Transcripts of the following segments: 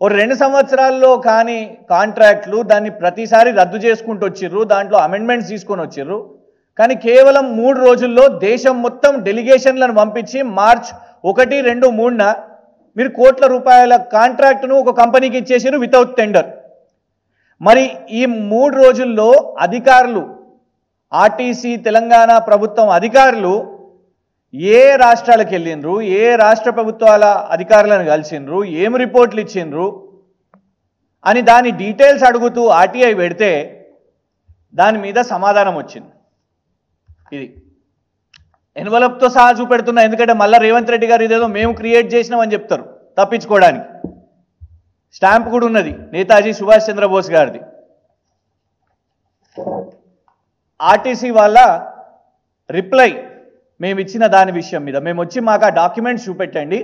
ఓ 2 సంవత్సరాల్లో కానీ కాంట్రాక్ట్లు దాన్ని ప్రతిసారి రద్దు చేసుకుంటూ వచ్చిర్రు, దాంట్లో అమెండ్మెంట్స్ తీసుకొని వచ్చిర్రు. కానీ కేవలం 3 రోజుల్లో దేశం మొత్తం డెలిగేషన్లను పంపించి మార్చ్ 1, 2, 3న మీరు కోట్ల రూపాయల కాంట్రాక్ట్ను ఒక కంపెనీకి ఇచ్చేసారు వితౌట్ టెండర్. మరి ఈ 3 రోజుల్లో అధికారులు, ఆర్టీసీ తెలంగాణ ప్రభుత్వం అధికారులు ఏ రాష్ట్రాలకు వెళ్ళిండ్రు, ఏ రాష్ట్ర ప్రభుత్వాల అధికారులను కలిసిండ్రు, ఏం రిపోర్ట్లు ఇచ్చిండ్రు అని దాని డీటెయిల్స్ అడుగుతూ ఆర్టీఐ పెడితే దాని మీద సమాధానం వచ్చింది. ఇది ఎన్వలప్తో సహా చూపెడుతున్నా, ఎందుకంటే మళ్ళీ రేవంత్ రెడ్డి గారు ఇదేదో మేము క్రియేట్ చేసినామని చెప్తారు తప్పించుకోవడానికి. స్టాంప్ కూడా ఉన్నది నేతాజీ సుభాష్ చంద్రబోస్ గారిది. ఆర్టీసీ వాళ్ళ రిప్లై మేము ఇచ్చిన దాని విషయం మీద మేము వచ్చి మాకు ఆ డాక్యుమెంట్స్ చూపెట్టండి,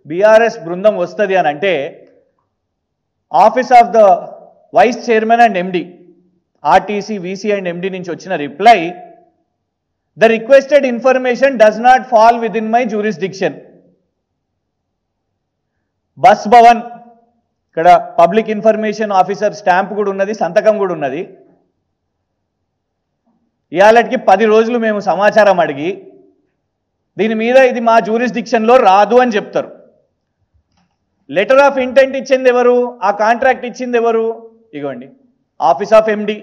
బీఆర్ఎస్ బృందం వస్తుంది అని అంటే office of the vice chairman and MD, RTC VC and MD నుంచి వచ్చిన reply, the requested information does not fall within my jurisdiction. Bus Bhavan, ఇక్కడ పబ్లిక్ ఇన్ఫర్మేషన్ ఆఫీసర్ స్టాంప్ కూడా ఉన్నది, సంతకం కూడా ఉన్నది. ఇవాళకి 10 రోజులు మేము సమాచారం అడిగి దీని మీద ఇది మా జ్యూరిస్డిక్షన్లో రాదు అని చెప్తారు. లెటర్ ఆఫ్ ఇంటెంట్ ఇచ్చింది ఎవరు, ఆ కాంట్రాక్ట్ ఇచ్చింది ఎవరు? ఇగోండి ఆఫీస్ ఆఫ్ ఎండి.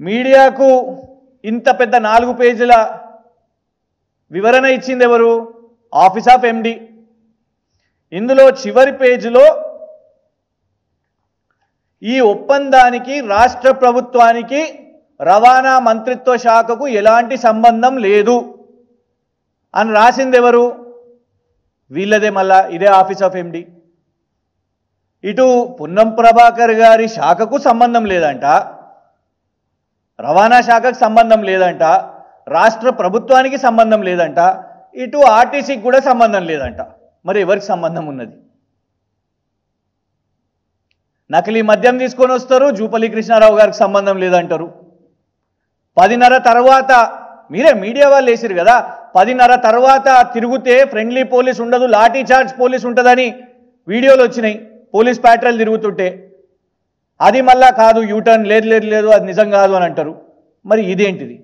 మీడియాకు ఇంత పెద్ద 4 పేజీల వివరణ ఇచ్చింది ఎవరు? Office of MD. ఇందులో చివరి పేజీలో ఈ ఒప్పందానికి రాష్ట్ర ప్రభుత్వానికి రవాణా మంత్రిత్వ శాఖకు ఎలాంటి సంబంధం లేదు అని రాసింది ఎవరు? వీళ్ళదే. మళ్ళా ఇదే ఆఫీస్ ఆఫ్ ఎండి. ఇటు పున్నం ప్రభాకర్ గారి శాఖకు సంబంధం లేదంట, రవాణా శాఖకు సంబంధం లేదంట, రాష్ట్ర ప్రభుత్వానికి సంబంధం లేదంట, ఇటు ఆర్టీసీకి కూడా సంబంధం లేదంట. మరి ఎవరికి సంబంధం ఉన్నది? నకిలీ మద్యం తీసుకొని వస్తారు, జూపల్లి కృష్ణారావు గారికి సంబంధం లేదంటారు. 10:30 తర్వాత మీరే మీడియా వాళ్ళు వేసిరు కదా, 10:30 తర్వాత తిరిగితే ఫ్రెండ్లీ పోలీస్ ఉండదు, లాఠీ చార్జ్ పోలీస్ ఉంటుందని వీడియోలు వచ్చినాయి. పోలీస్ ప్యాట్రోల్ తిరుగుతుంటే అది మళ్ళా కాదు, యూటర్న్ లేదు లేదు లేదు అది నిజం కాదు అని అంటారు. మరి ఇదేంటిది?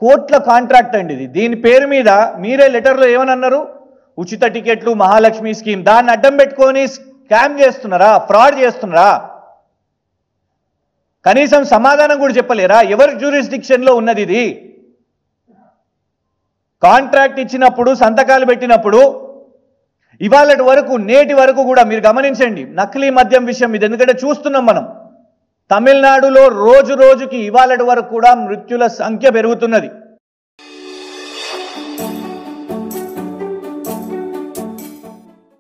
కోట్ల కాంట్రాక్ట్ అండి ఇది. దీని పేరు మీద మీరే లెటర్లో ఏమని అన్నారు? ఉచిత టికెట్లు, మహాలక్ష్మి స్కీమ్. దాన్ని అడ్డం పెట్టుకొని స్కామ్ చేస్తున్నారా, ఫ్రాడ్ చేస్తున్నారా? కనీసం సమాధానం కూడా చెప్పలేరా? ఎవరి జ్యూరిస్డిక్షన్లో ఉన్నది ఇది? కాంట్రాక్ట్ ఇచ్చినప్పుడు, సంతకాలు పెట్టినప్పుడు ఇవాళటి వరకు, నేటి వరకు కూడా మీరు గమనించండి నకిలీ మద్యం విషయం ఇది. ఎందుకంటే చూస్తున్నాం మనం తమిళనాడులో రోజు రోజుకి ఇవాళటి వరకు కూడా మృత్యుల సంఖ్య పెరుగుతున్నది.